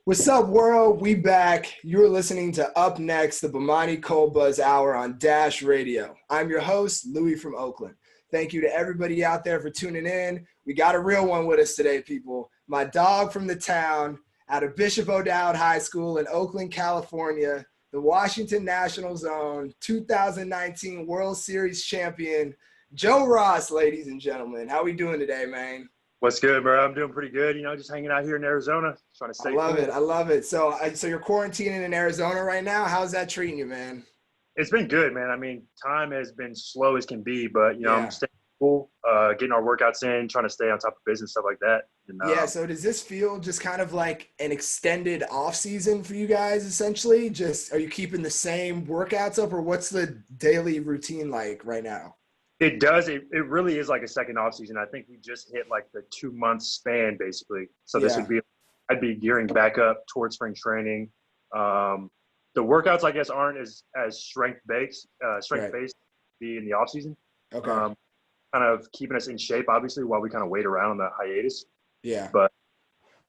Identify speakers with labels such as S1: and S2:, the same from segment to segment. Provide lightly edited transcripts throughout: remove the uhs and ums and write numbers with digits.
S1: What's up, world? We back. You're listening to Up Next, the BOMANI Cold Buzz Hour on Dash Radio. I'm your host, Louis from Oakland. Thank you to everybody out there for tuning in. We got a real one with us today, people. My dog from the town out of Bishop O'Dowd High School in Oakland, California, the Washington Nationals' own 2019 World Series champion, Joe Ross, ladies and gentlemen. How we doing today, man?
S2: What's good, bro? I'm doing pretty good. Just hanging out here in Arizona, trying to stay
S1: I love
S2: cool.
S1: it. I love it. So you're quarantining in Arizona right now. How's that treating you, man?
S2: It's been good, man. I mean, time has been slow as can be, but
S1: Yeah.
S2: I'm staying cool, getting our workouts in, trying to stay on top of business, stuff like that. And,
S1: Yeah. So does this feel just kind of like an extended off season for you guys, essentially? Just are you keeping the same workouts up, or what's the daily routine like right now?
S2: It does. It really is like a second off season. I think we just hit like the 2 month span, basically. So this would be, I'd be gearing back up towards spring training. The workouts, I guess, aren't as strength based be in the off season.
S1: Okay.
S2: Kind of keeping us in shape, obviously, while we kind of wait around on the hiatus.
S1: Yeah.
S2: But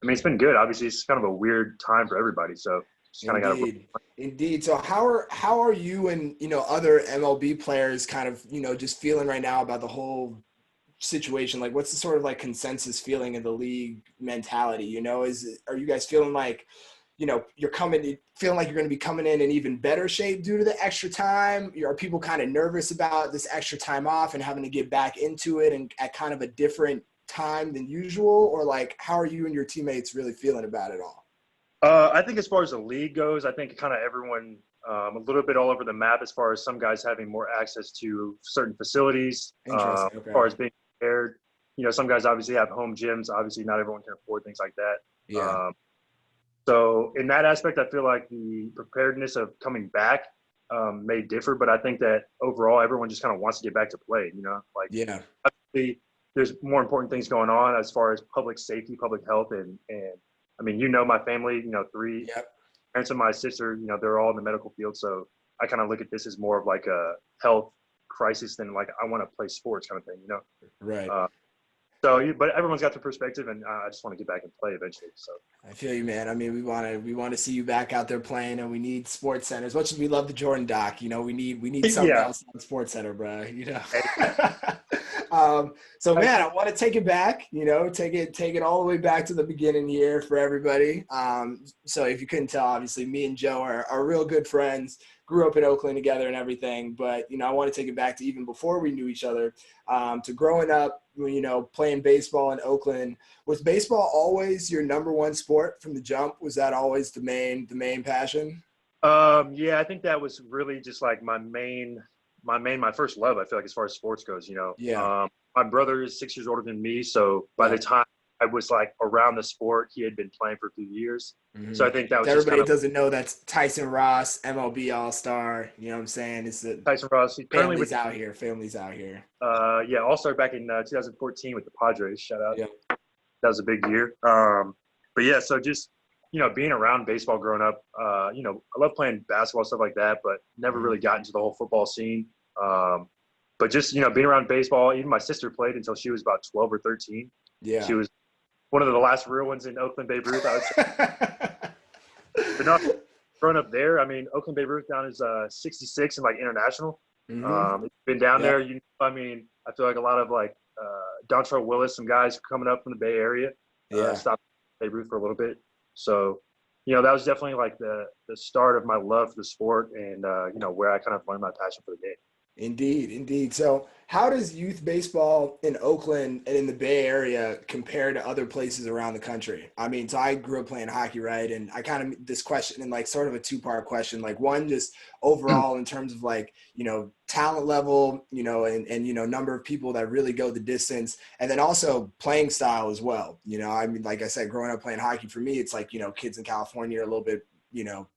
S2: I mean, it's been good. Obviously, it's kind of a weird time for everybody. So just kind of got to.
S1: Indeed. So how are you and other MLB players kind of just feeling right now about the whole situation? Like, what's the sort of like consensus feeling of the league mentality? Are you guys feeling like you're feeling like you're going to be coming in even better shape due to the extra time? Are people kind of nervous about this extra time off and having to get back into it and at kind of a different time than usual? Or like, how are you and your teammates really feeling about it all?
S2: I think as far as the league goes, I think kind of everyone a little bit all over the map as far as some guys having more access to certain facilities.
S1: Interesting. Okay.
S2: As far as being prepared, some guys obviously have home gyms. Obviously, not everyone can afford things like that.
S1: Yeah.
S2: So in that aspect, I feel like the preparedness of coming back may differ, but I think that overall everyone just kind of wants to get back to play.
S1: Yeah.
S2: Obviously, there's more important things going on as far as public safety, public health, and I mean, my family, three parents and my sister, they're all in the medical field. So I kind of look at this as more of like a health crisis than like I want to play sports kind of thing,
S1: Right.
S2: But everyone's got their perspective, and I just want to get back and play eventually. So
S1: I feel you, man. I mean, we want to see you back out there playing, and we need Sports Center. As much as we love the Jordan doc, we need something else on Sports Center, bro. So man, I want to take it back. Take it all the way back to the beginning here for everybody. So if you couldn't tell, obviously, me and Joe are real good friends. Grew up in Oakland together and everything, but I want to take it back to even before we knew each other, to growing up, playing baseball in Oakland. Was baseball always your number one sport from the jump? Was that always the main passion?
S2: Yeah, I think that was really just like my first love. I feel like as far as sports goes, my brother is 6 years older than me, so by the time I was like around the sport, he had been playing for a few years. Mm-hmm. So I think that was
S1: everybody doesn't know that's Tyson Ross, MLB All-Star. You know what I'm saying? It's
S2: Tyson Ross.
S1: Family's out here.
S2: Yeah, All-Star back in 2014 with the Padres. Shout out.
S1: Yeah.
S2: That was a big year. But yeah, so just being around baseball growing up, I love playing basketball, stuff like that, but never really got into the whole football scene. But just being around baseball, even my sister played until she was about 12 or 13.
S1: Yeah.
S2: She was one of the last real ones in Oakland, Babe Ruth, I would say. But no, growing up there, I mean, Oakland, Babe Ruth down is 66 and like international. It's been down there. I mean, I feel like a lot of like Dontrell Willis, some guys coming up from the Bay Area, stopped Babe Ruth for a little bit. So, that was definitely like the start of my love for the sport and, where I kind of learned my passion for the game.
S1: Indeed. So how does youth baseball in Oakland and in the Bay Area compare to other places around the country? I mean, so I grew up playing hockey, right? And I kind of this question in like sort of a two-part question, like one, just overall in terms of like, talent level, and number of people that really go the distance, and then also playing style as well. I mean, like I said, growing up playing hockey, for me, it's like, kids in California are a little bit,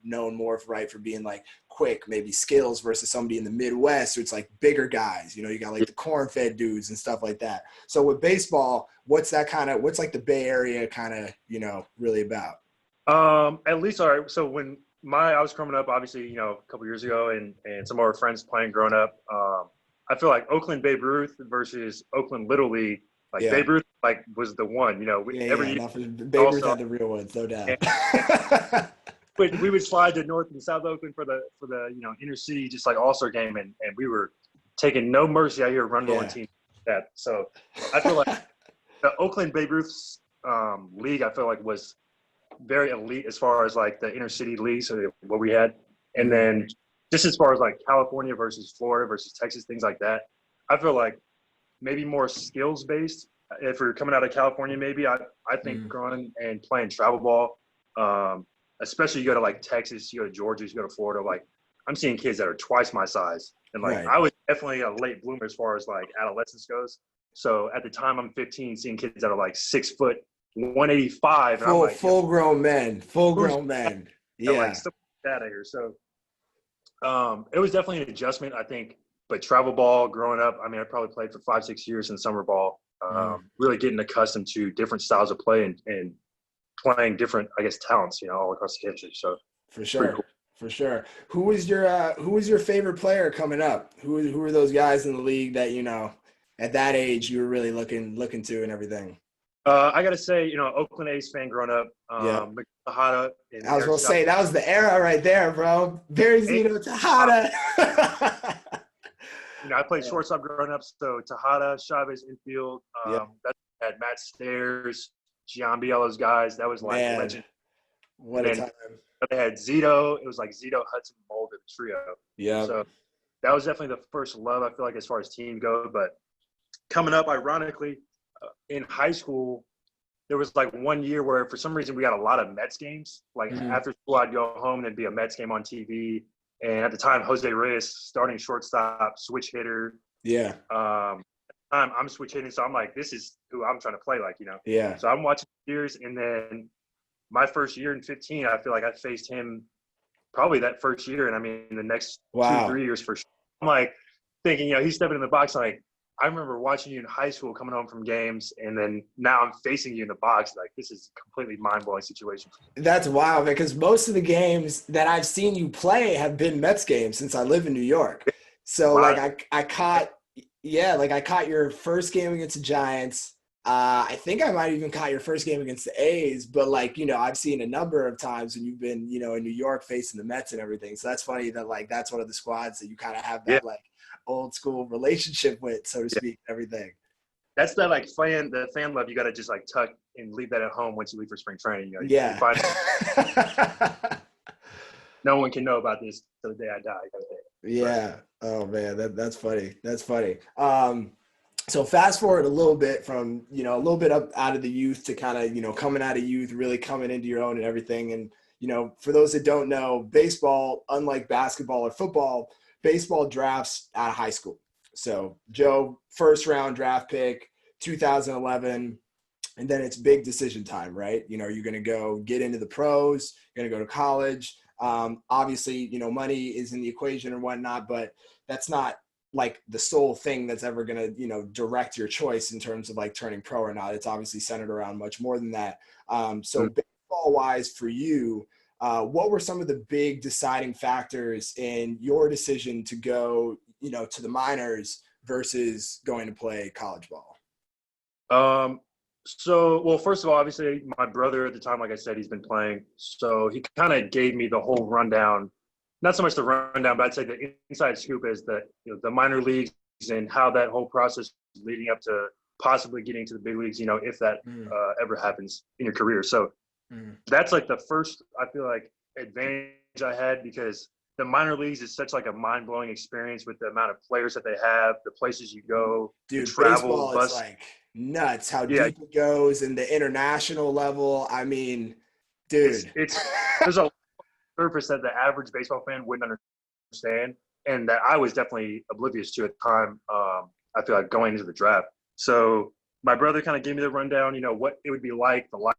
S1: known more for being like quick, maybe skills versus somebody in the Midwest, or it's like bigger guys, you got like the corn-fed dudes and stuff like that. So with baseball, what's like the Bay Area kind of, really about?
S2: At least, all right. So when I was growing up, obviously, a couple years ago and some of our friends playing growing up, I feel like Oakland Babe Ruth versus Oakland Little League, Babe Ruth like was the one.
S1: Yeah.
S2: Every year
S1: Not for Babe Ruth
S2: also,
S1: had the real ones, no doubt.
S2: and we would slide to North and South Oakland for the inner city just like All-Star game, and we were taking no mercy out here running on
S1: Yeah.
S2: teams like that. So I feel like the Oakland Babe Ruth league, I feel like was very elite as far as like the inner city league, so what we had, and
S1: Mhm.
S2: then just as far as like California versus Florida versus Texas, things like that. I feel like maybe more skills based. If we're coming out of California, maybe I think
S1: Mhm.
S2: growing and playing travel ball, especially you go to like Texas, you go to Georgia, you go to Florida. Like I'm seeing kids that are twice my size, and like
S1: Right.
S2: I was definitely a late bloomer as far as like adolescence goes. So at the time I'm 15, seeing kids that are like 6 foot, 185, and I'm like, yo,
S1: Full grown men. Full
S2: who's
S1: grown men.
S2: like
S1: Yeah.
S2: stuff like that out here. So it was definitely an adjustment, I think. But travel ball, growing up, I mean, I probably played for 5, 6 years in summer ball.
S1: Mhm.
S2: Really getting accustomed to different styles of play and playing different, I guess, talents, all across the country. So
S1: For
S2: pretty
S1: sure.
S2: cool.
S1: For sure. Who was your favorite player coming up? Who were those guys in the league that, at that age you were really looking to and everything?
S2: I got to say, Oakland A's fan growing up,
S1: Yep.
S2: Tejada and
S1: I was
S2: Eric
S1: gonna
S2: Scott.
S1: say that was the era right there, bro. Berzino Tejada.
S2: I played shortstop growing up, so Tejada, Chavez, infield.
S1: Yep.
S2: That had Matt Stairs, Giambi, all those guys. That was like
S1: Man,
S2: legend.
S1: what
S2: And
S1: a
S2: then
S1: time.
S2: they had Zito. It was like Zito, Hudson, Mulder trio.
S1: Yep.
S2: So that was definitely the first love, I feel like, as far as team go. But coming up, ironically, in high school, there was like one year where for some reason we got a lot of Mets games. Like
S1: Mhm.
S2: after school, I'd go home and there'd be a Mets game on TV. And at the time, Jose Reyes, starting shortstop, switch hitter.
S1: Yeah.
S2: I'm switch hitting, so I'm like, this is who I'm trying to play like.
S1: Yeah.
S2: So I'm watching years, and then my first year in 15, I feel like I faced him probably that first year, and I mean the next two,
S1: Wow.
S2: 3 years for sure. I'm like thinking, he's stepping in the box. Like I remember watching you in high school, coming home from games, and then now I'm facing you in the box. Like this is a completely mind blowing situation.
S1: That's wild, man, because most of the games that I've seen you play have been Mets games since I live in New York. So like
S2: My
S1: I caught yeah, like I caught your first game against the Giants. I think I might even caught your first game against the A's, but like, I've seen a number of times when you've been, in New York facing the Mets and everything. So that's funny that like that's one of the squads that you kind of have
S2: yeah,
S1: that like old school relationship with, so to
S2: yeah.
S1: speak, and everything.
S2: That's that like the fan love. You got to just like tuck and leave that at home once you leave for spring training. You
S1: Yeah.
S2: find no one can know about this till the day I die. Kind of thing. But
S1: Yeah. Oh man, that's funny. That's funny. So fast forward a little bit from, a little bit up out of the youth to kind of, coming out of youth, really coming into your own and everything. And, for those that don't know, baseball, unlike basketball or football, baseball drafts out of high school. So Joe, first round draft pick, 2011. And then it's big decision time, right? You're going to go get into the pros, you're going to go to college. Obviously, money is in the equation and whatnot, but that's not like the sole thing that's ever going to, direct your choice in terms of like turning pro or not. It's obviously centered around much more than that. So baseball wise for you, what were some of the big deciding factors in your decision to go, to the minors versus going to play college ball?
S2: well, first of all, obviously, my brother at the time, like I said, he's been playing, so he kind of gave me the whole rundown. Not so much the rundown, but I'd say the inside scoop is that the minor leagues and how that whole process is leading up to possibly getting to the big leagues. If that ever happens in your career. So that's like the first, I feel like, advantage I had, because the minor leagues is such like a mind blowing experience with the amount of players that they have, the places you go, the
S1: Dude,
S2: travel,
S1: baseball, it's
S2: bus.
S1: like nuts how
S2: Yeah,
S1: deep it goes and the international level. I mean, dude.
S2: it's there's a surface that the average baseball fan wouldn't understand, and that I was definitely oblivious to at the time. I feel like going into the draft. So my brother kind of gave me the rundown. What it would be like, the life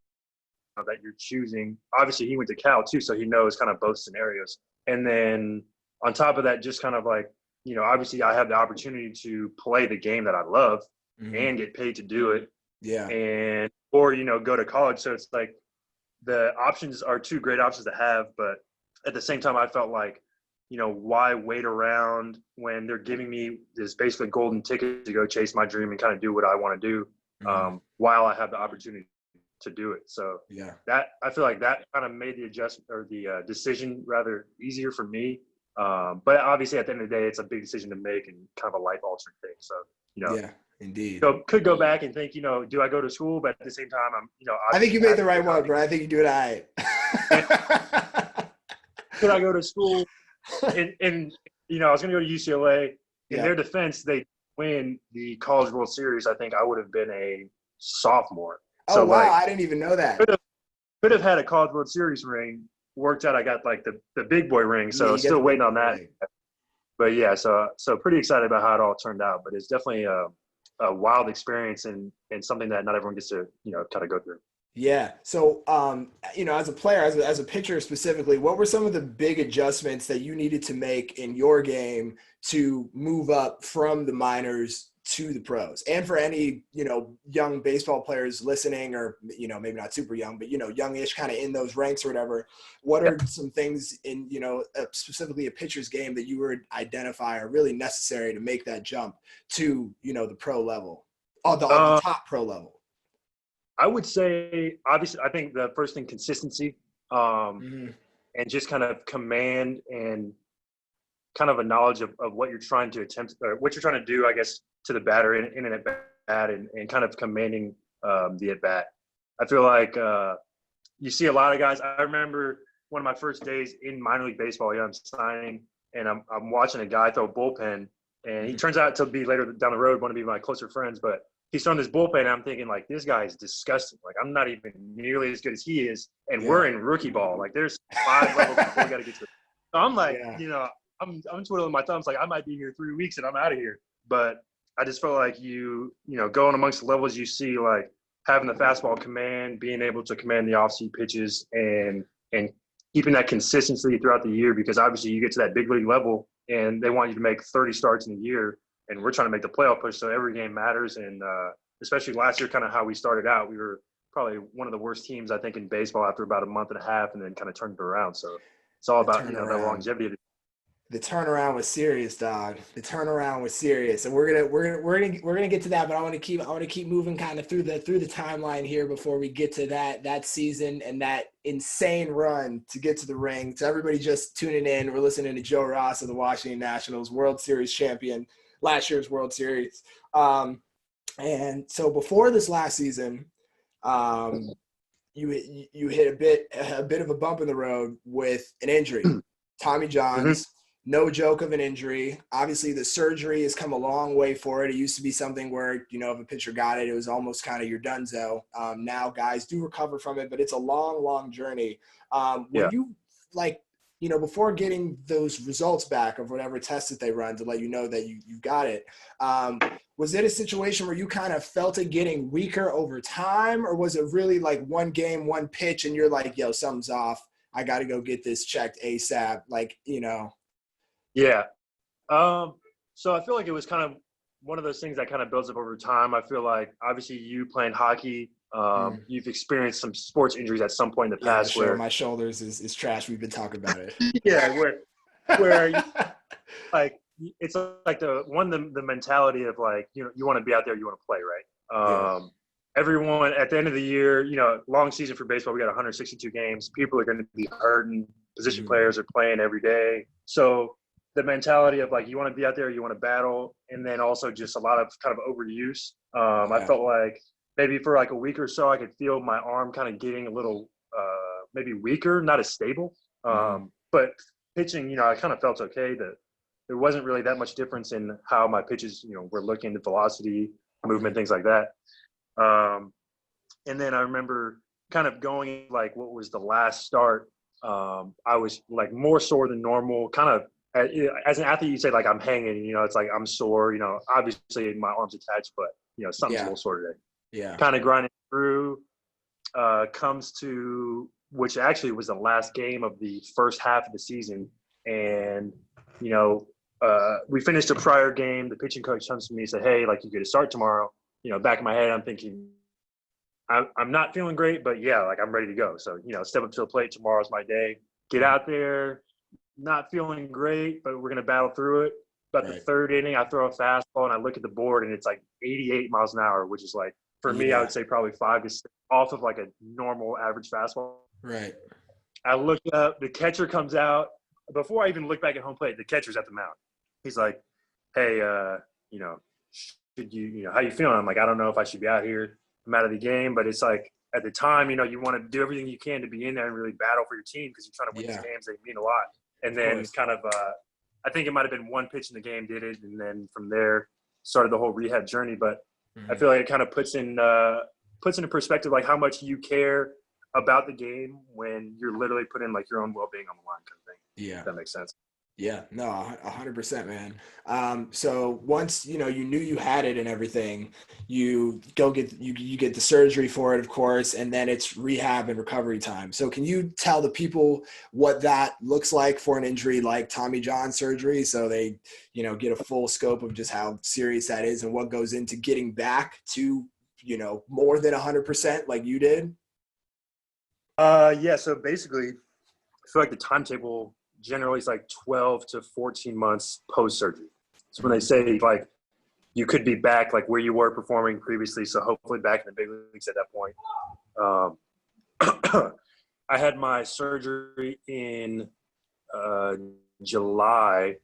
S2: that you're choosing. Obviously, he went to Cal too, so he knows kind of both scenarios. And then on top of that, just kind of like obviously I have the opportunity to play the game that I love and get paid to do it,
S1: Yeah.
S2: and or go to college. So it's like the options are two great options to have, but at the same time, I felt like, why wait around when they're giving me this basically golden ticket to go chase my dream and kind of do what I want to do. while I have the opportunity to do it. So
S1: Yeah.
S2: that I feel like that kind of made the adjustment or the decision rather easier for me. But obviously, at the end of the day, it's a big decision to make and kind of a life altering thing. So
S1: Yeah, indeed.
S2: could go back and think, do I go to school? But at the same time, I'm
S1: I think
S2: obviously
S1: you made the
S2: passionate
S1: right
S2: about
S1: one,
S2: it.
S1: bro. I think you do it all right.
S2: Could I go to school? And I was going to go to UCLA. In
S1: Yeah.
S2: their defense, they win the College World Series. I think I would have been a sophomore.
S1: Oh,
S2: So
S1: wow.
S2: like
S1: I didn't even know that.
S2: could have had a College World Series ring. Worked out. I got like the big boy ring.
S1: Yeah,
S2: So
S1: you get the
S2: still
S1: big
S2: waiting on that.
S1: ring.
S2: But yeah, so pretty excited about how it all turned out. But it's definitely a wild experience and something that not everyone gets to kind of go through.
S1: Yeah. So, as a player, as a pitcher specifically, what were some of the big adjustments that you needed to make in your game to move up from the minors to the pros? And for any, young baseball players listening or, maybe not super young, but, youngish kind of in those ranks or whatever, what
S2: Yeah.
S1: are some things in, specifically a pitcher's game that you would identify are really necessary to make that jump to, the pro level, or the top pro level?
S2: I would say, obviously, I think the first thing, consistency,
S1: Mhm.
S2: and just kind of command and kind of a knowledge of what you're trying to attempt or what you're trying to do, I guess, to the batter in an at bat and kind of commanding the at bat. I feel like you see a lot of guys. I remember one of my first days in minor league baseball. I'm signing and I'm watching a guy throw a bullpen, and he turns out to be later down the road one of my closer friends, but he's throwing this bullpen, and I'm thinking, like, this guy is disgusting. Like, I'm not even nearly as good as he is, and we're in rookie ball. Like, there's 5 levels before we got to get to it. So I'm like, I'm twiddling my thumbs, like, I might be here 3 weeks and I'm out of here. But I just felt like going amongst the levels you see, like, having the fastball command, being able to command the off-speed pitches, and keeping that consistency throughout the year, because obviously you get to that big league level and they want you to make 30 starts in a year, and we're trying to make the playoff push, so every game matters. And especially last year, kind of how we started out, we were probably one of the worst teams, I think, in baseball after about a month and a half, and then kind of turned it around. So it's all about the longevity.
S1: The turnaround was serious, dog. The turnaround was serious, and we're gonna get to that. But I want to keep moving kind of through the timeline here before we get to that season and that insane run to get to the ring. To everybody just tuning in, we're listening to Joe Ross of the Washington Nationals, World Series champion, last year's World Series. And so before this last season, you hit a bit of a bump in the road with an injury, Tommy John's. No joke of an injury. Obviously, the surgery has come a long way for it. It used to be something where, if a pitcher got it, it was almost kind of your donezo. Now guys do recover from it, but it's a long, long journey. When you, before getting those results back of whatever test that they run to let you know that you've got it, was it a situation where you kind of felt it getting weaker over time, or was it really like one game, one pitch, and you're like, yo, something's off. I got to go get this checked ASAP.
S2: Yeah. So I feel like it was kind of one of those things that kind of builds up over time. I feel like obviously you playing hockey, you've experienced some sports injuries at some point in the past where
S1: my shoulders is trash. We've been talking about it.
S2: Yeah, where like it's like the mentality of like, you want to be out there, you want to play, right? Everyone at the end of the year, long season for baseball, we got 162 games. People are going to be hurting. Position players are playing every day. So the mentality of like, you want to be out there, you want to battle, and then also just a lot of kind of overuse. I felt like maybe for like a week or so, I could feel my arm kind of getting a little maybe weaker, not as stable. But pitching, I kind of felt okay. That there wasn't really that much difference in how my pitches, were looking, the velocity, movement, things like that. And then I remember kind of going like what was the last start. I was like more sore than normal, kind of. As an athlete, you say like I'm hanging, it's like I'm sore, obviously my arm's attached, but something's a little sore today.
S1: Yeah.
S2: Kind of grinding through, comes to which actually was the last game of the first half of the season. And, we finished a prior game. The pitching coach comes to me and said, hey, like you get to start tomorrow. Back in my head, I'm thinking, I'm not feeling great, but yeah, like I'm ready to go. So, step up to the plate. Tomorrow's my day. Get out there. Not feeling great, but we're going to battle through it. About the third inning, I throw a fastball and I look at the board and it's like 88 miles an hour, which is like For me, I
S1: Yeah.
S2: would say probably 5 to 6 off of like a normal average fastball.
S1: Right.
S2: I look up, the catcher comes out. Before I even look back at home plate, the catcher's at the mound. He's like, "Hey, should how you feeling?" I'm like, "I don't know if I should be out here. I'm out of the game." But it's like at the time, you want to do everything you can to be in there and really battle for your team because you're trying to win these
S1: Yeah.
S2: games. They mean a lot. And
S1: Of
S2: then
S1: course.
S2: kind of, I think it might have been one pitch in the game did it, and then from there started the whole rehab journey. But I
S1: Mhm.
S2: feel like it kind of puts into perspective like how much you care about the game when you're literally putting like your own well-being on the line kind of thing. If
S1: Yeah.
S2: that makes sense.
S1: Yeah, no, 100%, man. So once you knew you had it and everything, you go get you get the surgery for it, of course, and then it's rehab and recovery time. So can you tell the people what that looks like for an injury like Tommy John surgery, so they get a full scope of just how serious that is and what goes into getting back to more than 100% like you did?
S2: Yeah. So basically, I feel like the timetable generally is like 12 to 14 months post surgery. So when they
S1: Mhm.
S2: say like you could be back like where you were performing previously, so hopefully back in the big leagues at that point. I had my surgery in uh, July,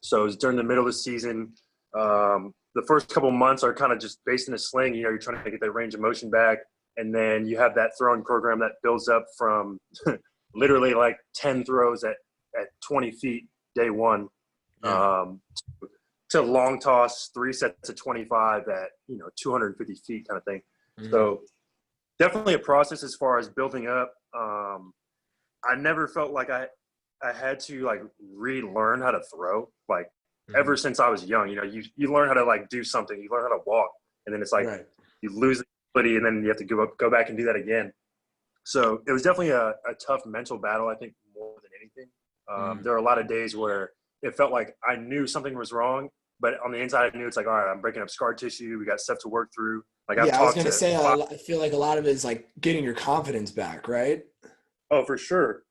S2: so it was during the middle of the season. The first couple months are kind of just based in a sling. You're trying to get that range of motion back, and then you have that throwing program that builds up from literally like 10 throws at 20 feet day one,
S1: Yeah.
S2: um, to long toss 3 sets of 25 at 250 feet kind of thing.
S1: Mhm.
S2: So definitely a process as far as building up. I never felt like I had to like relearn how to throw. Like ever
S1: Mhm.
S2: since I was young, you learn how to like do something, you learn how to walk, and then it's like
S1: Right.
S2: you lose the ability, and then you have to go back and do that again. So it was definitely a tough mental battle, I think, more than anything.
S1: Mhm.
S2: There were a lot of days where it felt like I knew something was wrong, but on the inside, I knew it's like, all right, I'm breaking up scar tissue. We got stuff to work through. Like I've
S1: Yeah, I was
S2: talked
S1: gonna
S2: to
S1: say,
S2: five.
S1: I feel like a lot of it is like getting your confidence back, right?
S2: Oh, for sure.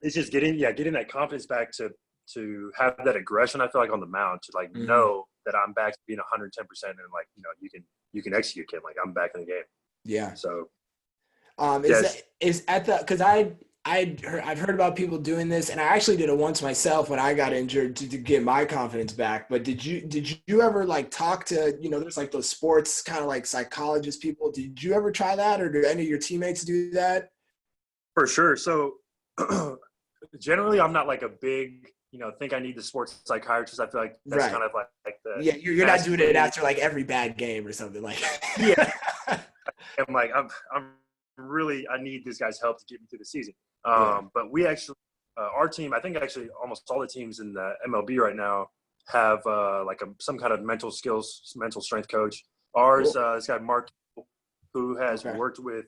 S2: It's just getting that confidence back to have that aggression. I feel like on the mound to like
S1: Hmm.
S2: know that I'm back to being 110% and like you can execute, kid. Like I'm back in the game.
S1: Yeah.
S2: So
S1: Is that
S2: yes,
S1: is at the because I've heard about people doing this, and I actually did it once myself when I got injured to get my confidence back. But did you ever like talk to there's like those sports kind of like psychologist people? Did you ever try that, or do any of your teammates do that?
S2: for sure. So generally, I'm not like a big think I need the sports psychiatrist. I feel like that's kind
S1: Right.
S2: of like the
S1: Yeah, you're not doing it
S2: masculinity.
S1: after like every bad game or something like.
S2: Yeah, I'm like I'm really I need this guy's help to get me through the season.
S1: Yeah.
S2: But we actually our team, I think actually almost all the teams in the MLB right now have like some kind of mental skills, mental strength coach. Ours,
S1: Cool.
S2: this guy Mark, who has
S1: Okay.
S2: worked with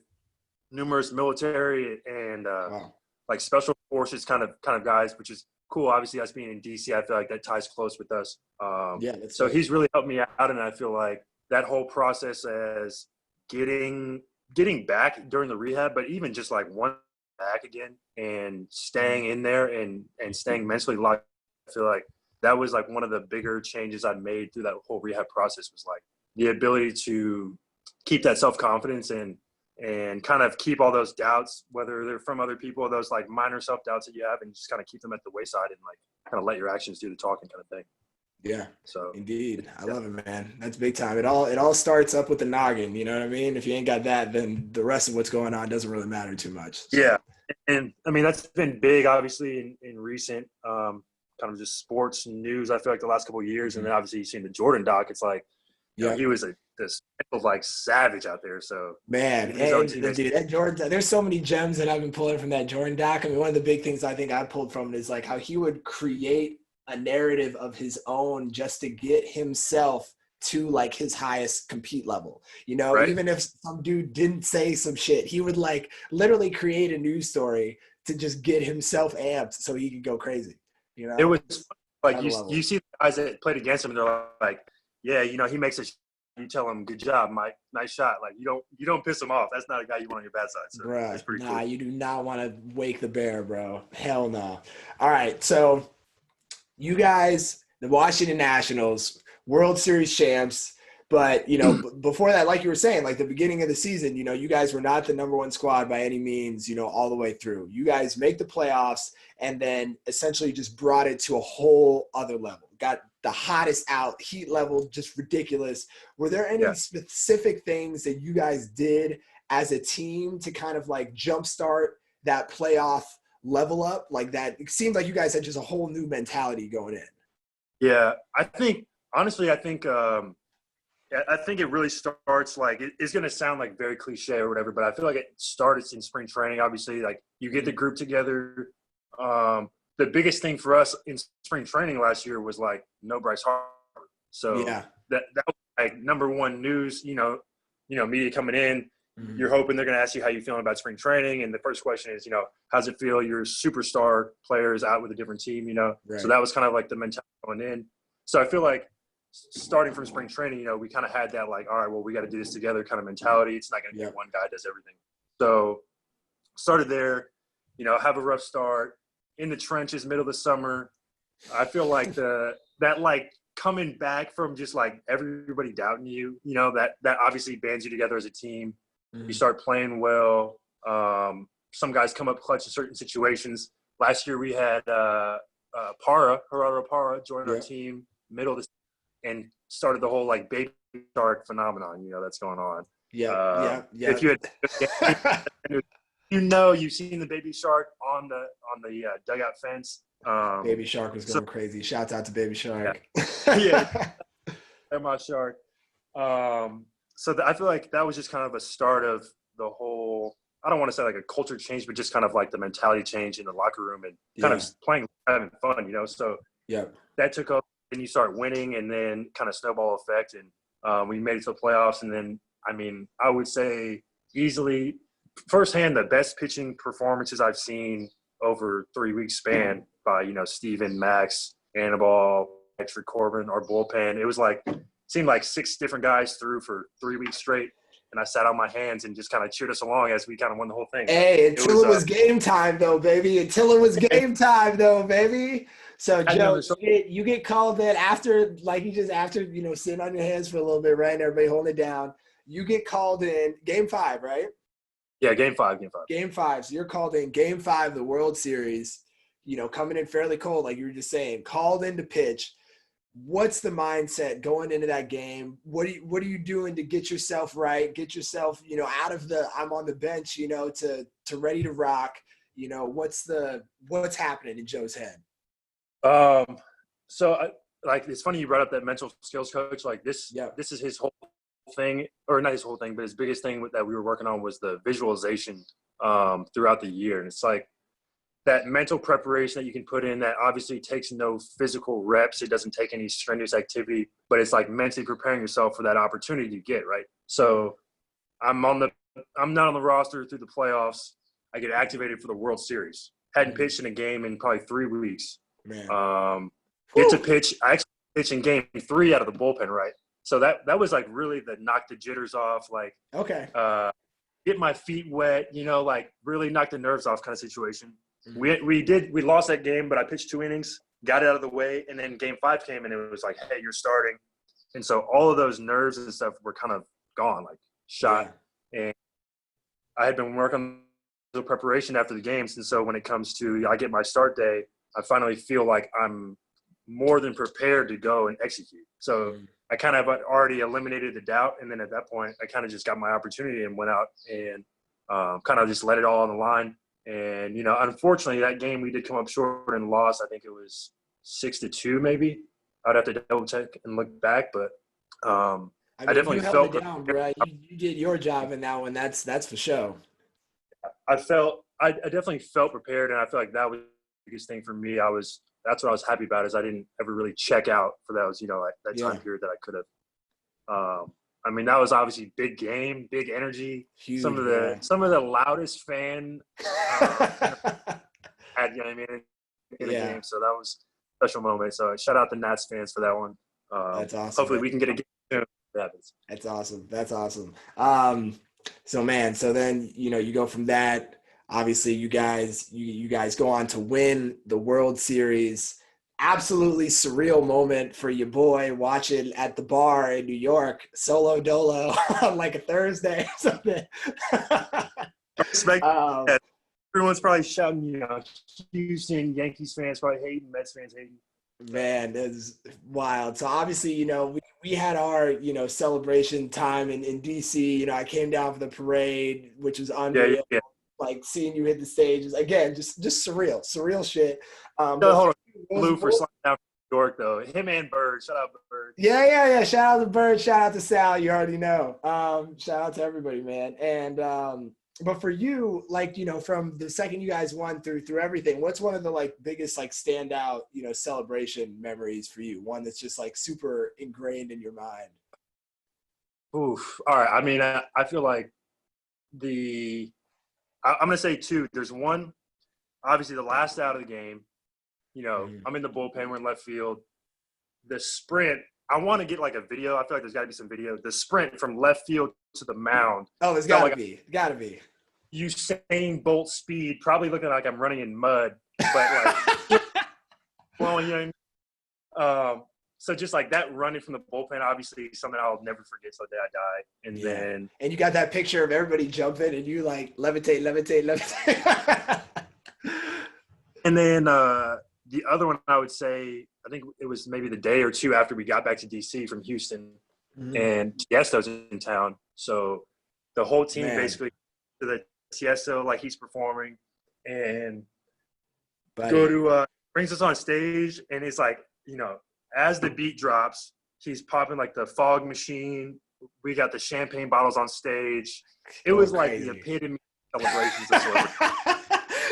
S2: numerous military and
S1: Wow.
S2: like special forces kind of guys, which is cool. Obviously, us being in DC, I feel like that ties close with us.
S1: Yeah, that's
S2: So
S1: dope.
S2: he's really helped me out, and I feel like that whole process as getting getting back during the rehab, but even just like one back again and
S1: Mhm.
S2: staying in there and staying mentally locked. I feel like that was like one of the bigger changes I made through that whole rehab process was like the ability to keep that self confidence and kind of keep all those doubts, whether they're from other people, those like minor self doubts that you have, and just kind of keep them at the wayside and like kind of let your actions do the talking kind of thing.
S1: Yeah,
S2: So
S1: indeed.
S2: it's
S1: I love
S2: definitely
S1: it, man. That's big time. It all starts up with the noggin, you know what I mean? If you ain't got that, then the rest of what's going on doesn't really matter too much.
S2: yeah.
S1: So,
S2: And I mean that's been big, obviously, in recent kind of just sports news. I feel like the last couple of years, and
S1: mhm.
S2: then obviously you've seen the Jordan doc. It's like he
S1: Yep.
S2: was this like savage out there. So
S1: Man,
S2: even his own
S1: and
S2: teammates.
S1: dude, that Jordan, there's so many gems that I've been pulling from that Jordan doc. I mean, one of the big things I think I pulled from it is like how he would create a narrative of his own just to get himself to like his highest compete level.
S2: Right.
S1: Even if some dude didn't say some shit, he would like literally create a news story to just get himself amped so he could go crazy, you
S2: It
S1: know?
S2: was like
S1: Gotta
S2: you
S1: level.
S2: see the guys that played against him, and they're like, yeah, he makes a. You tell him, good job, Mike, nice shot. Like you don't piss him off. That's not a guy you want on your bad side. So
S1: Bruh,
S2: it's pretty
S1: nah,
S2: cool.
S1: you do not want to wake the bear, bro. Hell no. All right, so you guys, the Washington Nationals, World Series champs. But, before that, like you were saying, like the beginning of the season, you guys were not the number one squad by any means, all the way through. You guys make the playoffs and then essentially just brought it to a whole other level. Got the hottest out, heat level, just ridiculous. Were there any
S2: Yeah.
S1: specific things that you guys did as a team to kind of like jumpstart that playoff level up? Like that, it seemed like you guys had just a whole new mentality going in.
S2: Yeah. Honestly, I think it really starts like it's going to sound like very cliche or whatever, but I feel like it starts in spring training. Obviously, like you get the group together. The biggest thing for us in spring training last year was like no Bryce Harper. So
S1: Yeah.
S2: that was like number one news. Media coming in.
S1: Mm-hmm.
S2: You're hoping they're going to ask you how you feeling about spring training, and the first question is, how's it feel? Your superstar player is out with a different team.
S1: Right.
S2: So that was kind of like the mentality going in. So I feel like starting from spring training, we kind of had that like, all right, well, we got to do this together kind of mentality. It's not going to be one guy does everything. So started there, have a rough start in the trenches, middle of the summer. I feel like that like coming back from just like everybody doubting you, that obviously bands you together as a team. Mm-hmm. You start playing well. Some guys come up clutch in certain situations. Last year we had Gerardo Parra join our team middle of the and started the whole like baby shark phenomenon, that's going on.
S1: Yeah.
S2: If you had, you've seen the baby shark on the dugout fence.
S1: Baby Shark was going crazy. Shouts out to Baby Shark.
S2: Yeah, my shark. I feel like that was just kind of a start of the whole. I don't want to say like a culture change, but just kind of like the mentality change in the locker room and kind of playing, having fun, So that took up. And you start winning, and then kind of snowball effect, and we made it to the playoffs. And then, I would say easily, firsthand, the best pitching performances I've seen over 3 weeks span by Steven, Max, Anibal, Patrick Corbin, our bullpen. It was like seemed like 6 different guys threw for 3 weeks straight, and I sat on my hands and just kind of cheered us along as we kind of won the whole thing.
S1: Hey, until it was game time, though, baby. Until it was game time, though, baby. So, Joe, you get called in after, like sitting on your hands for a little bit, right? And everybody holding it down. You get called in game 5, right?
S2: Yeah, game 5.
S1: Game 5. So you're called in game 5 of the World Series, coming in fairly cold, like you were just saying, called in to pitch. What's the mindset going into that game? What are you doing to get yourself right? Get yourself, out of the I'm on the bench, to ready to rock. What's happening in Joe's head?
S2: It's funny you brought up that mental skills coach. Like this is his whole thing, or not his whole thing, but his biggest thing that we were working on was the visualization throughout the year. And it's like that mental preparation that you can put in that obviously takes no physical reps. It doesn't take any strenuous activity, but it's like mentally preparing yourself for that opportunity you get, right? So I'm not on the roster through the playoffs. I get activated for the World Series. Hadn't pitched in a game in probably 3 weeks.
S1: Man.
S2: Get to pitch. I actually pitched in game 3 out of the bullpen, right? So that was like really the knock the jitters off, like get my feet wet, like really knock the nerves off kind of situation. Mm-hmm. We lost that game, but I pitched 2 innings, got it out of the way, and then game 5 came and it was like, hey, you're starting. And so all of those nerves and stuff were kind of gone, like shot. Yeah. And I had been working on the preparation after the games. And so when it comes to I get my start day, I finally feel like I'm more than prepared to go and execute. So I kind of already eliminated the doubt. And then at that point, I kind of just got my opportunity and went out and kind of just let it all on the line. And, unfortunately, that game we did come up short and lost. I think it was 6-2 maybe. I'd have to double check and look back. But I definitely felt
S1: it down, bro. You did your job in that one. That's for sure.
S2: I definitely felt prepared, and I feel like that was the biggest thing for me. That's what I was happy about is I didn't ever really check out for those, that time period that I could have. That was obviously big game, big energy.
S1: Huge,
S2: some of the loudest fan had, in the game. So that was a special moment. So shout out the Nats fans for that one.
S1: That's awesome.
S2: Hopefully we can get a game soon.
S1: That's awesome. So then, you go from that. Obviously, you guys go on to win the World Series. absolutely surreal moment for your boy watching at the bar in New York, solo dolo on like a Thursday or something.
S2: Respect.
S1: um,
S2: Yeah, everyone's probably shouting, Houston Yankees fans probably hating, Mets fans hating.
S1: Man, that's wild. So obviously, we had our, celebration time in DC. I came down for the parade, which was
S2: Yeah, yeah,
S1: unreal.
S2: yeah.
S1: Like seeing you hit the stages again, just surreal shit.
S2: No,
S1: But for
S2: hold on.
S1: you,
S2: Blue for sliding down from New York though. Him and Bird. Shout out Bird.
S1: yeah. Shout out to Bird. Shout out to Sal. You already know. Shout out to everybody, man. And but for you, like from the second you guys won through everything, what's one of the like biggest like standout celebration memories for you? One that's just like super ingrained in your mind.
S2: Oof. All right. I mean, I feel like I'm gonna say two. There's one, obviously the last out of the game.
S1: Mhm.
S2: I'm in the bullpen. We're in left field. The sprint. I want to get like a video. I feel like there's got to be some video. The sprint from left field to the mound
S1: Oh, there's
S2: felt
S1: got to
S2: like
S1: be, got to be.
S2: Usain Bolt speed, probably looking like I'm running in mud, but like flowing. You know what I mean? So just like that running from the bullpen, obviously something I'll never forget till the day I die. And
S1: Yeah.
S2: then
S1: And you got that picture of everybody jumping and you like levitate, levitate, levitate.
S2: the other one I would say, I think it was maybe the day or two after we got back to DC from Houston,
S1: Mhm.
S2: and Tiesto's in town. So the whole team
S1: Man,
S2: basically to the Tiesto like he's performing, and go
S1: buddy.
S2: to brings us on stage, and it's like as the beat drops, he's popping like the fog machine. We got the champagne bottles on stage. It
S1: Going
S2: was like the
S1: crazy.
S2: epitome of celebrations of celebration.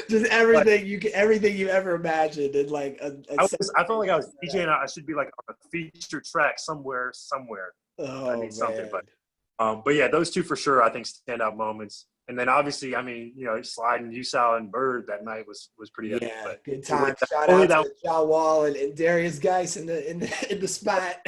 S1: Just
S2: Like
S1: everything you ever imagined in like
S2: I felt like I was DJing. I should be like on a feature track somewhere. I
S1: Oh
S2: need something,
S1: man.
S2: but yeah, those two for sure I think stand out moments. And then obviously, I mean, sliding Usal and Bird that night was pretty epic.
S1: Yeah,
S2: But
S1: good
S2: only
S1: times.
S2: that,
S1: Shout
S2: only
S1: out
S2: that
S1: to John Wall and Darius Geis in the spot.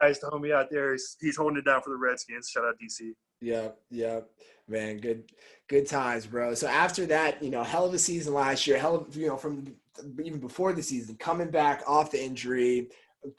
S2: guy's the homie out there. He's holding it down for the Redskins. Shout out DC.
S1: Yeah, man, good times, bro. So after that, hell of a season last year, hell of, from even before the season, coming back off the injury,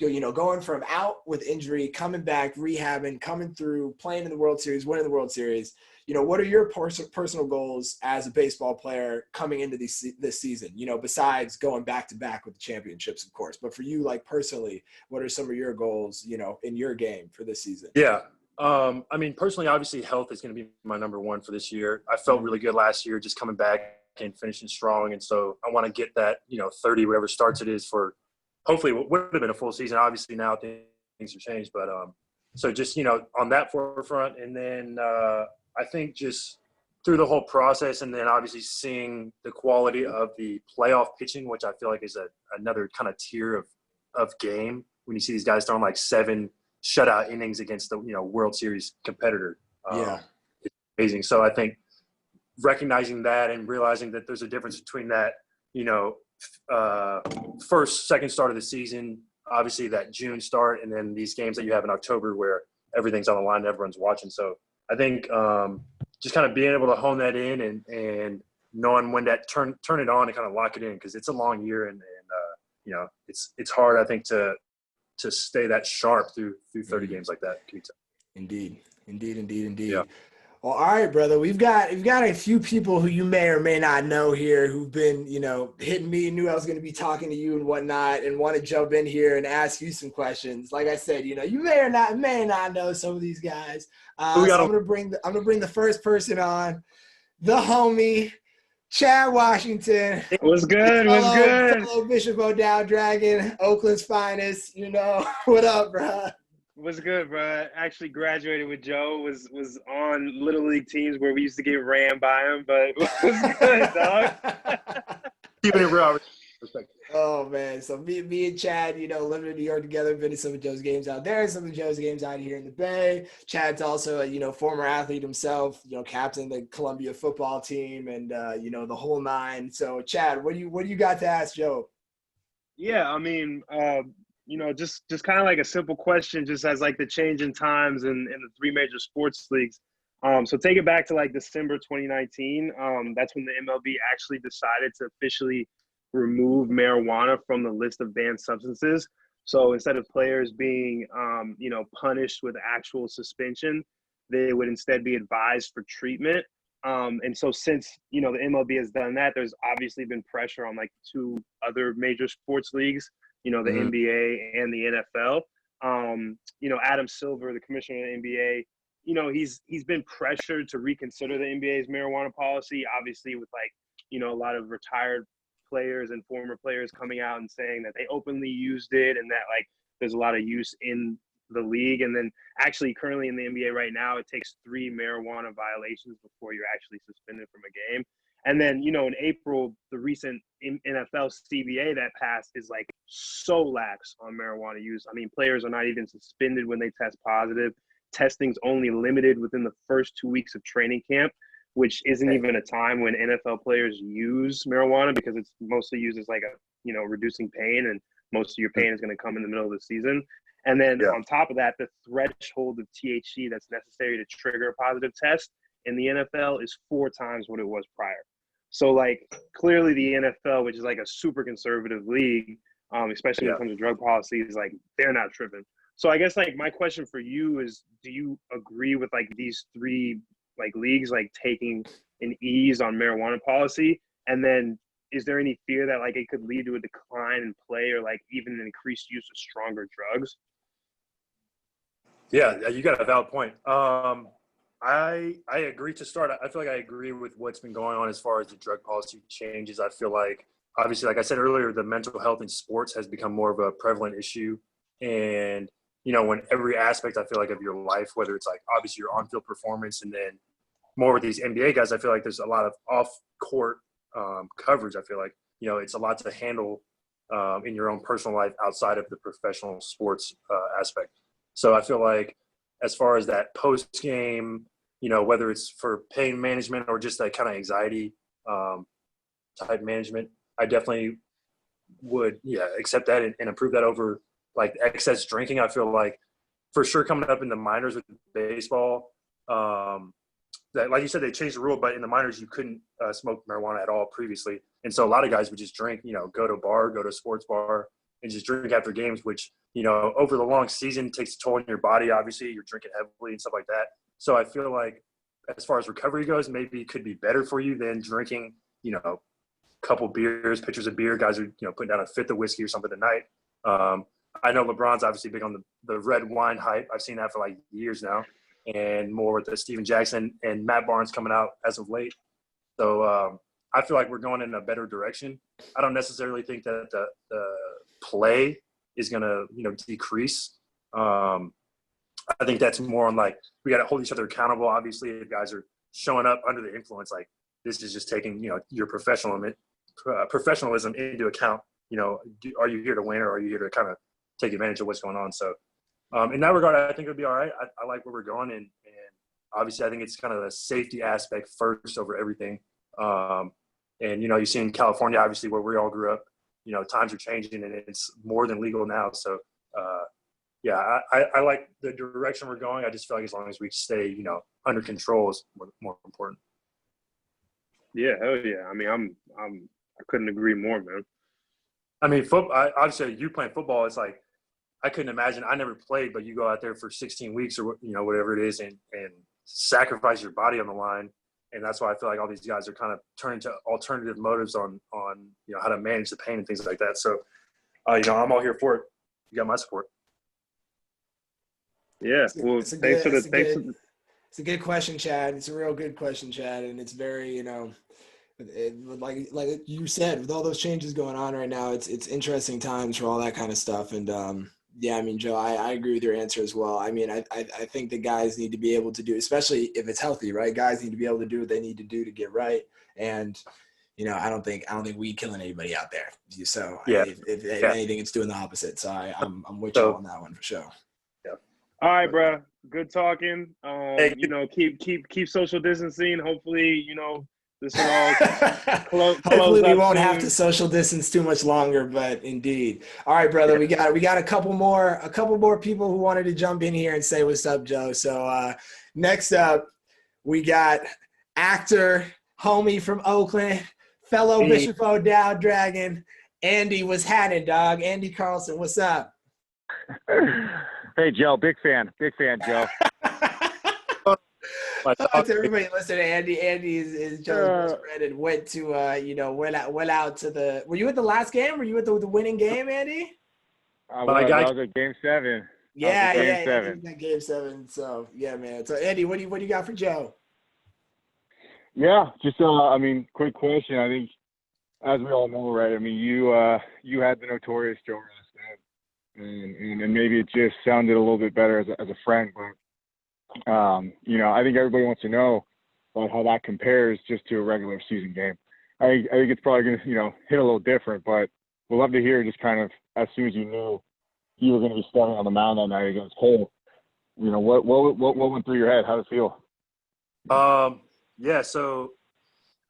S1: going from out with injury, coming back, rehabbing, coming through, playing in the World Series, winning the World Series. What are your personal goals as a baseball player coming into this season? Besides going back to back with the championships, of course. But for you, like personally, what are some of your goals, in your game for this season?
S2: Yeah. I mean, personally, obviously, health is going to be my number one for this year. I felt
S1: Mhm.
S2: really good last year, just coming back and finishing strong, and so I want to get that 30 whatever starts it is for hopefully what would have been a full season. Obviously, now things have changed, but so just on that forefront, and then I think just through the whole process, and then obviously seeing the quality of the playoff pitching, which I feel like is another kind of tier of game when you see these guys throwing like 7 shutout innings against the World Series competitor.
S1: Yeah.
S2: It's amazing. So I think recognizing that and realizing that there's a difference between that, first, second start of the season, obviously that June start, and then these games that you have in October where everything's on the line and everyone's watching. So I think just kind of being able to hone that in and knowing when that turn it on and kind of lock it in, because it's a long year and it's hard, I think, to stay that sharp through 30 games like that.
S1: Indeed.
S2: Yeah.
S1: Well, all right, brother. We've got a few people who you may or may not know here who've been, hitting me, knew I was going to be talking to you and whatnot, and want to jump in here and ask you some questions. Like I said, you may not know some of these guys.
S2: Who we
S1: So
S2: got
S1: I'm gonna bring the first person on, the homie, Chad Washington,
S3: What's good? What's good?
S1: fellow Bishop O'Dowd Dragon, Oakland's finest. What up, bro?
S3: What's good, bro? I actually graduated with Joe. Was on little league teams where we used to get ran by him, but what's good, dog?
S2: Keeping it real. Respect.
S1: Oh man, so me and Chad, living in New York together, been to some of Joe's games out there, some of Joe's games out here in the Bay. Chad's also a former athlete himself, captain the Columbia football team, and the whole nine. So Chad, what do you got to ask Joe?
S3: Yeah, I mean, just kind of like a simple question, just as like the change in times in the three major sports leagues. So take it back to like December 2019. That's when the MLB actually decided to officially remove marijuana from the list of banned substances. So instead of players being, punished with actual suspension, they would instead be advised for treatment. And so since, the MLB has done that, there's obviously been pressure on like two other major sports leagues, the NBA and the NFL. Adam Silver, the commissioner of the NBA, he's been pressured to reconsider the NBA's marijuana policy, obviously with a lot of retired players and former players coming out and saying that they openly used it and that there's a lot of use in the league. And then actually currently in the NBA right now, it takes 3 marijuana violations before you're actually suspended from a game. And then, in April, the recent NFL CBA that passed is so lax on marijuana use. I mean, players are not even suspended when they test positive. Testing's only limited within the first 2 weeks of training camp, which isn't even a time when NFL players use marijuana because it's mostly used as reducing pain, and most of your pain is going to come in the middle of the season. And then on top of that, the threshold of THC that's necessary to trigger a positive test in the NFL is 4 times what it was prior. So clearly the NFL, which is a super conservative league, especially when it comes to drug policies, they're not tripping. So I guess my question for you is, do you agree with these 3 leagues taking an ease on marijuana policy? And then is there any fear that it could lead to a decline in play or even an increased use of stronger drugs?
S2: Yeah, you got a valid point. I agree to start. I feel like I agree with what's been going on as far as the drug policy changes. I feel like, obviously, like I said earlier, the mental health in sports has become more of a prevalent issue. And, when every aspect, I feel like, of your life, whether it's obviously your on-field performance, and then more with these NBA guys, I feel like there's a lot of off-court coverage. I feel like, it's a lot to handle in your own personal life outside of the professional sports aspect. So I feel like as far as that post-game, whether it's for pain management or just that kind of anxiety type management, I definitely would, accept that and improve that over excess drinking. I feel like for sure coming up in the minors with baseball, that, like you said, they changed the rule, but in the minors you couldn't smoke marijuana at all previously. And so a lot of guys would just drink, go to a bar, go to a sports bar, and just drink after games, which, over the long season takes a toll on your body. Obviously, you're drinking heavily and stuff like that. So I feel like as far as recovery goes, maybe it could be better for you than drinking, a couple beers, pitchers of beer. Guys are, putting down a 5th of whiskey or something a night. I know LeBron's obviously big on the red wine hype. I've seen that for years now, and more with the Steven Jackson and Matt Barnes coming out as of late. So I feel like we're going in a better direction. I don't necessarily think that the play is going to, decrease. I think that's more on we got to hold each other accountable. Obviously, if guys are showing up under the influence, this is just taking, your professionalism into account. Are you here to win, or are you here to kind of take advantage of what's going on? So in that regard, I think it'll be all right. I like where we're going. And obviously I think it's kind of the safety aspect first over everything. And, you see in California, obviously where we all grew up, times are changing and it's more than legal now. So, I like the direction we're going. I just feel like as long as we stay, under control is more important.
S3: Yeah, hell yeah. I mean, I couldn't agree more, man.
S2: I mean, obviously you playing football, it's I couldn't imagine. I never played, but you go out there for 16 weeks or, whatever it is and sacrifice your body on the line. And that's why I feel like all these guys are kind of turning to alternative motives on how to manage the pain and things like that. So, I'm all here for it. You got my support.
S3: Yeah. Well,
S1: it's a good question, Chad. It's a real good question, Chad. And it's very, like you said, with all those changes going on right now, it's interesting times for all that kind of stuff. And I mean, Joe, I agree with your answer as well. I mean, I think the guys need to be able to do, especially if it's healthy, right? Guys need to be able to do what they need to do to get right. And I don't think we killing anybody out there. So if anything, it's doing the opposite. So I'm with you on that one for sure.
S2: Yeah.
S3: All right, bro. Good talking. Keep social distancing. Hopefully, this will all
S1: hopefully we won't have to social distance too much longer, but indeed. All right, brother, we got a couple more people who wanted to jump in here and say what's up, Joe. So next up, we got actor, homie from Oakland, fellow
S3: Hey.
S1: Bishop O'Dow Dragon, Andy was Hannon, dog. Andy Carlson, what's up?
S4: Hey, Joe, big fan, Joe.
S1: To everybody listening, Andy is Joe's best friend and went to went out to the. Were you at the last game? Were you at the winning game, Andy?
S4: I was at Game 7.
S1: Yeah,
S4: Game 7.
S1: That Game 7. So yeah, man. So Andy, what do you got for Joe?
S4: Yeah, just quick question. I think, as we all know, right? I mean, you had the notorious Joe last night, and maybe it just sounded a little bit better as a friend, but I think everybody wants to know about how that compares just to a regular season game. I think it's probably going to hit a little different, but we'd love to hear just kind of as soon as you knew you were going to be starting on the mound that night against Cole. What went through your head? How did it feel?
S2: Yeah, so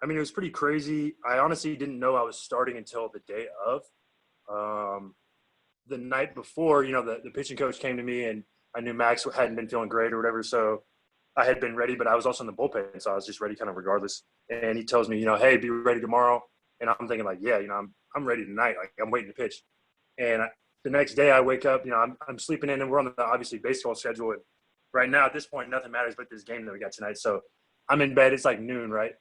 S2: I mean, it was pretty crazy. I honestly didn't know I was starting until the day of. The night before, the pitching coach came to me, and I knew Max hadn't been feeling great or whatever, so I had been ready, but I was also in the bullpen, so I was just ready kind of regardless. And he tells me, hey, be ready tomorrow. And I'm thinking like, yeah, I'm ready tonight. Like, I'm waiting to pitch. And the next day I wake up, I'm sleeping in, and we're on the obviously baseball schedule. And right now at this point, nothing matters but this game that we got tonight. So I'm in bed. It's like noon, right?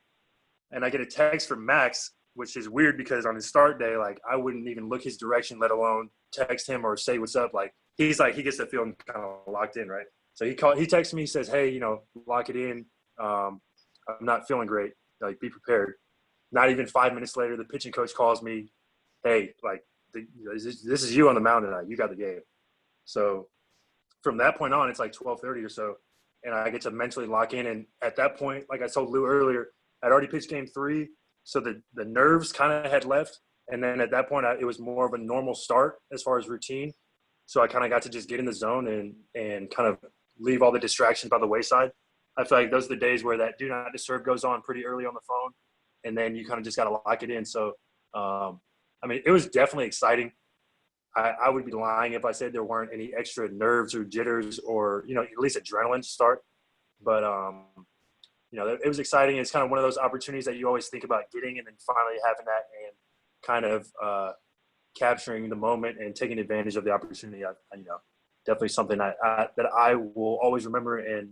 S2: And I get a text from Max, which is weird because on his start day, like I wouldn't even look his direction, let alone text him or say what's up. Like he gets the feeling kind of locked in, right? So he texts me, he says, hey, lock it in. I'm not feeling great. Like, be prepared. Not even 5 minutes later, the pitching coach calls me, hey, like, this is you on the mound tonight. You got the game. So from that point on, it's like 12:30 or so, and I get to mentally lock in. And at that point, like I told Lou earlier, I'd already pitched Game 3, so the nerves kind of had left. And then at that point, it was more of a normal start as far as routine. So I kind of got to just get in the zone and kind of leave all the distractions by the wayside. I feel like those are the days where that do not disturb goes on pretty early on the phone, and then you kind of just got to lock it in. So, I mean, it was definitely exciting. I would be lying if I said there weren't any extra nerves or jitters or, at least adrenaline to start. But, it was exciting. It's kind of one of those opportunities that you always think about getting, and then finally having that and kind of capturing the moment and taking advantage of the opportunity. Definitely something that I will always remember. And,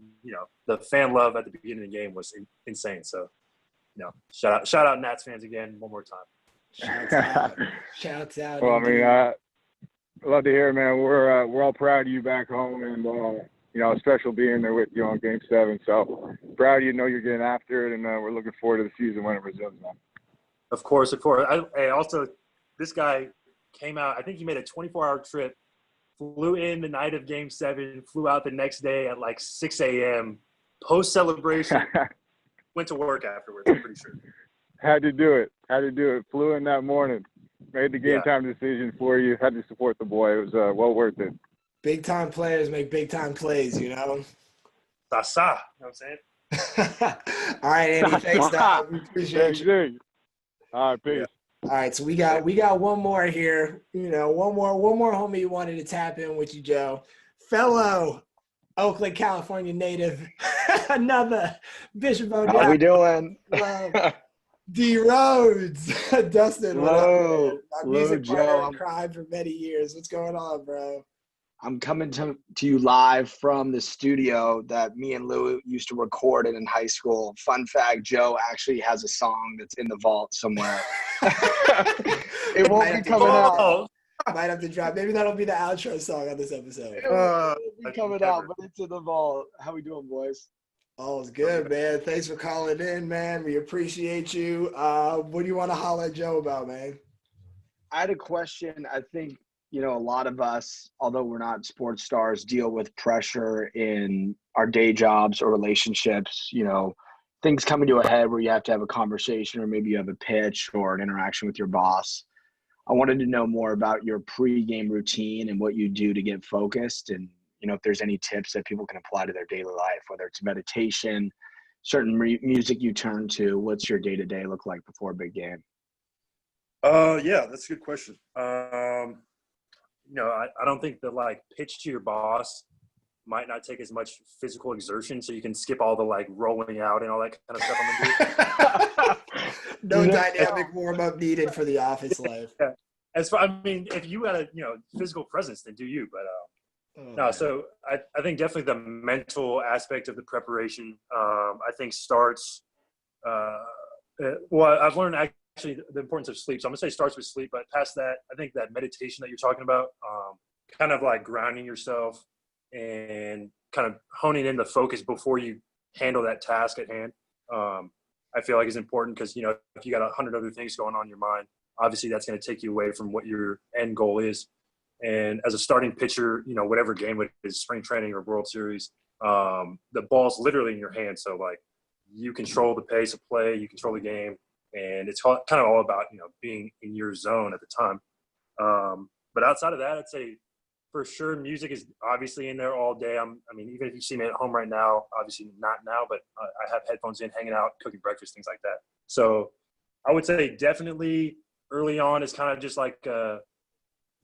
S2: the fan love at the beginning of the game was insane. So, shout out Nats fans again one more time.
S1: Shouts out.
S4: Well, I mean, I love to hear it, man. We're all proud of you back home, and special being there with you on Game 7. So proud of you. Know you're getting after it, and we're looking forward to the season when it resumes, man.
S2: Of course. Also, this guy came out. I think he made a 24-hour trip, flew in the night of Game 7, flew out the next day at like 6 a.m. Post celebration. Went to work afterwards, I'm pretty sure.
S4: Had to do it. Flew in that morning. Made the game time decision for you. Had to support the boy. It was well worth it.
S1: Big time players make big time plays,
S2: Sasa, you know what I'm saying?
S1: All right, Andy, thanks, dog. We appreciate you.
S4: All right, peace.
S1: All right, so we got one more here. One more homie you wanted to tap in with you, Joe. Fellow Oakland, California native, another Bishop O'Dow.
S5: How we doing?
S1: D Rhodes, Dustin.
S5: Hello,
S1: my music
S5: Joe.
S1: partner, cried for many years. What's going on, bro?
S5: I'm coming to you live from the studio that me and Lou used to record in high school. Fun fact, Joe actually has a song that's in the vault somewhere. It won't be coming out.
S1: Might have to drop. Maybe that'll be the outro song on this episode.
S5: It won't be coming out, but it's in the vault. How we doing, boys?
S1: All's good, man. Thanks for calling in, man. We appreciate you. What do you want to holler at Joe about, man?
S5: I had a question. I think, a lot of us, although we're not sports stars, deal with pressure in our day jobs or relationships, things coming to a head where you have to have a conversation, or maybe you have a pitch or an interaction with your boss. I wanted to know more about your pre-game routine and what you do to get focused, and if there's any tips that people can apply to their daily life, whether it's meditation, certain music you turn to. What's your day-to-day look like before a big game?
S2: Yeah, that's a good question. I don't think that pitch to your boss might not take as much physical exertion, so you can skip all the like rolling out and all that kind of stuff I'm gonna do.
S1: No dynamic warm up needed for the office life.
S2: Yeah. As far, I mean, if you had a physical presence, then do you. But no. Man. So I think definitely the mental aspect of the preparation, I think starts. Well, I've learned actually the importance of sleep. So I'm gonna say starts with sleep, but past that, I think that meditation that you're talking about, kind of like grounding yourself and kind of honing in the focus before you handle that task at hand. I feel like is important because, if you got 100 other things going on in your mind, obviously that's going to take you away from what your end goal is. And as a starting pitcher, whatever game it is, spring training or World Series, the ball's literally in your hand. So like you control the pace of play, you control the game, and it's kind of all about, being in your zone at the time. But outside of that, I'd say for sure music is obviously in there all day. I mean, even if you see me at home right now, obviously not now, but I have headphones in, hanging out, cooking breakfast, things like that. So I would say definitely early on is kind of just like a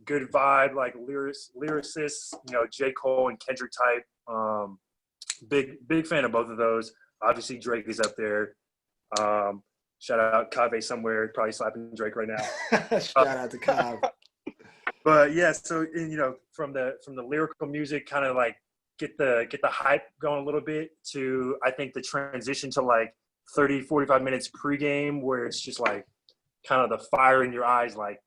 S2: good vibe, like lyricists, J. Cole and Kendrick type. Big fan of both of those. Obviously Drake is up there. Shout out Kave somewhere, probably slapping Drake right now.
S1: Shout out to Kave.
S2: But yeah, so from the lyrical music, kind of like get the hype going a little bit to, I think, the transition to like 30, 45 minutes pregame where it's just like kind of the fire in your eyes, like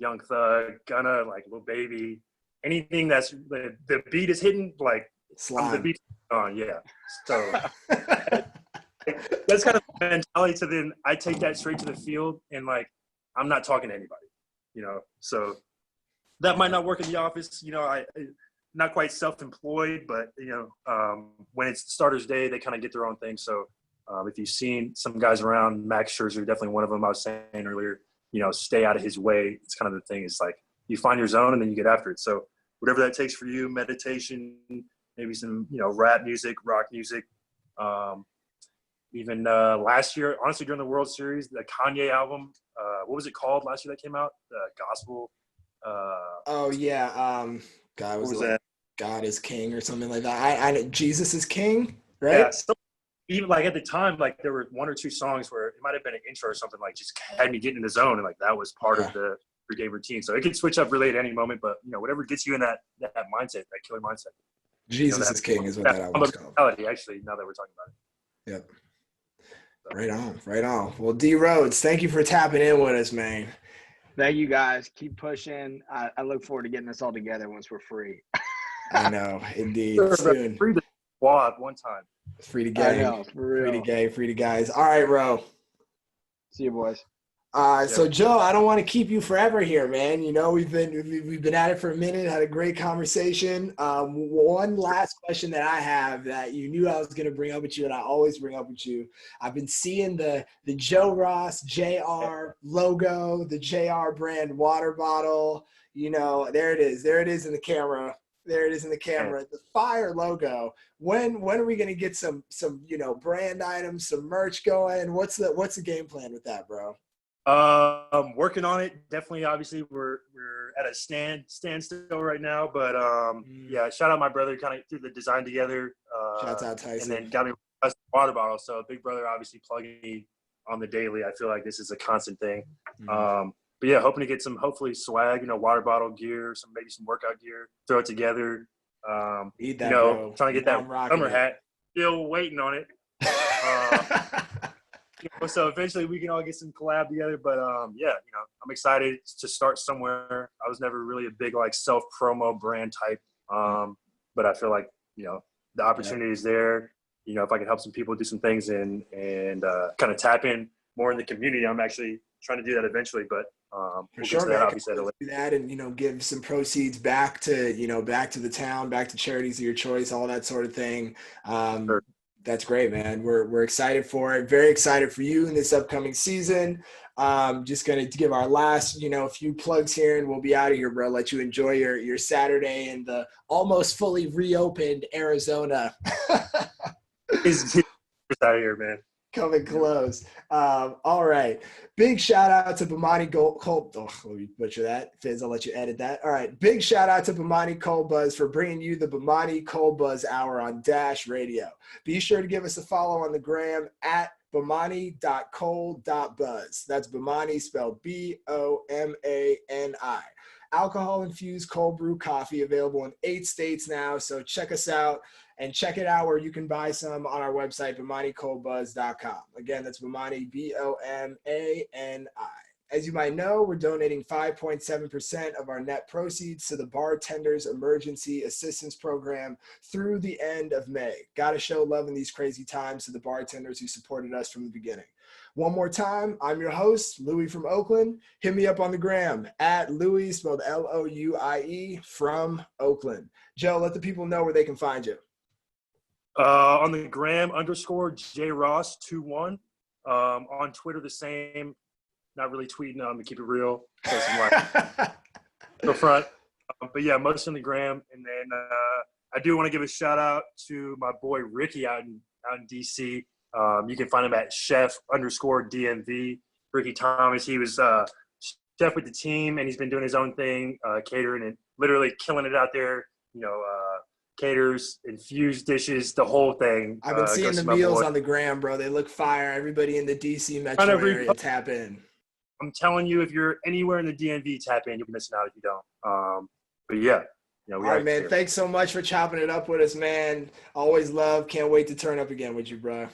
S2: Young Thug, Gunna, like Lil Baby, anything that's the beat is hitting, like
S1: Slime.
S2: The beat's on, yeah. So that's kind of the mentality. So then I take that straight to the field, and like I'm not talking to anybody, so. That might not work in the office, I not quite self-employed, but when it's starter's day, they kind of get their own thing. So if you've seen some guys around, Max Scherzer, definitely one of them. I was saying earlier, stay out of his way. It's kind of the thing. It's like you find your zone and then you get after it. So whatever that takes for you, meditation, maybe some rap music, rock music. Even last year, honestly, during the World Series, the Kanye album, what was it called last year that came out? The Gospel.
S1: Oh yeah, God was like that? God is King or something like that. I Jesus is King, right? Yeah.
S2: So even like at the time, like there were one or two songs where it might have been an intro or something, like just had me get in the zone, and like that was part of the pregame routine. So it could switch up really at any moment, but whatever gets you in that mindset, that killer mindset.
S1: Jesus is King is what that album's called.
S2: Actually, now that we're talking about it.
S1: Yep. So. Right on. Well, D Rhodes, thank you for tapping in with us, man.
S5: Thank you guys. Keep pushing. I look forward to getting this all together once we're free.
S1: I know, indeed. Soon.
S2: Free to squad one time.
S1: Free to gang.
S5: I know, for real.
S1: Free to gay, free to guys. All right, Ro.
S5: See you, boys.
S1: So Joe, I don't want to keep you forever here, man. We've been at it for a minute, had a great conversation. One last question that I have that you knew I was going to bring up with you, and I always bring up with you. I've been seeing the Joe Ross JR logo, the JR brand water bottle. There it is. There it is in the camera. The fire logo. When are we going to get some brand items, some merch going? What's the game plan with that, bro?
S2: Working on it. Definitely, obviously, we're at a standstill right now. But yeah, shout out my brother, kind of threw the design together.
S1: Shouts out Tyson.
S2: And then got me a water bottle. So big brother obviously plugging me on the daily. I feel like this is a constant thing. But yeah, hoping to get some hopefully swag, water bottle gear, maybe some workout gear, throw it together.
S1: Need that, bro.
S2: Trying to get that summer hat. Still waiting on it. So eventually we can all get some collab together, but yeah, I'm excited to start somewhere. I was never really a big like self promo brand type, but I feel like the opportunity is there. If I can help some people do some things and kind of tap in more in the community, I'm actually trying to do that eventually. But
S1: for sure, man. Obviously, do that and give some proceeds back to back to the town, back to charities of your choice, all that sort of thing. Sure. That's great, man. We're excited for it. Very excited for you in this upcoming season. Just going to give our last, few plugs here, and we'll be out of here, bro. Let you enjoy your Saturday in the almost fully reopened Arizona.
S2: He's out of here, man.
S1: Coming close. All right. Big shout out to BOMANI Cold. Oh, let me butcher that. Fizz, I'll let you edit that. All right. Big shout out to BOMANI Cold Buzz for bringing you the BOMANI Cold Buzz Hour on Dash Radio. Be sure to give us a follow on the gram at bomani.cold.buzz. That's BOMANI spelled BOMANI. Alcohol-infused cold brew coffee available in 8 states now. So check us out. And check it out where you can buy some on our website, BOMANIColdBuzz.com. Again, that's BOMANI, BOMANI. As you might know, we're donating 5.7% of our net proceeds to the Bartenders Emergency Assistance Program through the end of May. Got to show love in these crazy times to the bartenders who supported us from the beginning. One more time, I'm your host, Louie from Oakland. Hit me up on the gram at Louie, spelled Louie, from Oakland. Joe, let the people know where they can find you.
S2: On the gram _JRoss21. On Twitter, the same. Not really tweeting to keep it real. So some go front. But yeah, most on the gram. And then I do want to give a shout out to my boy Ricky out in DC. You can find him at chef_DMV. Ricky Thomas. He was chef with the team, and he's been doing his own thing, catering and literally killing it out there. Caters, infused dishes, the whole thing.
S1: I've been seeing the meals on the gram, bro. They look fire. Everybody in the DC metro area, tap in.
S2: I'm telling you, if you're anywhere in the DMV, tap in. You'll be missing out if you don't. But yeah.
S1: All right, man. Thanks so much for chopping it up with us, man. Always love. Can't wait to turn up again with you, bro.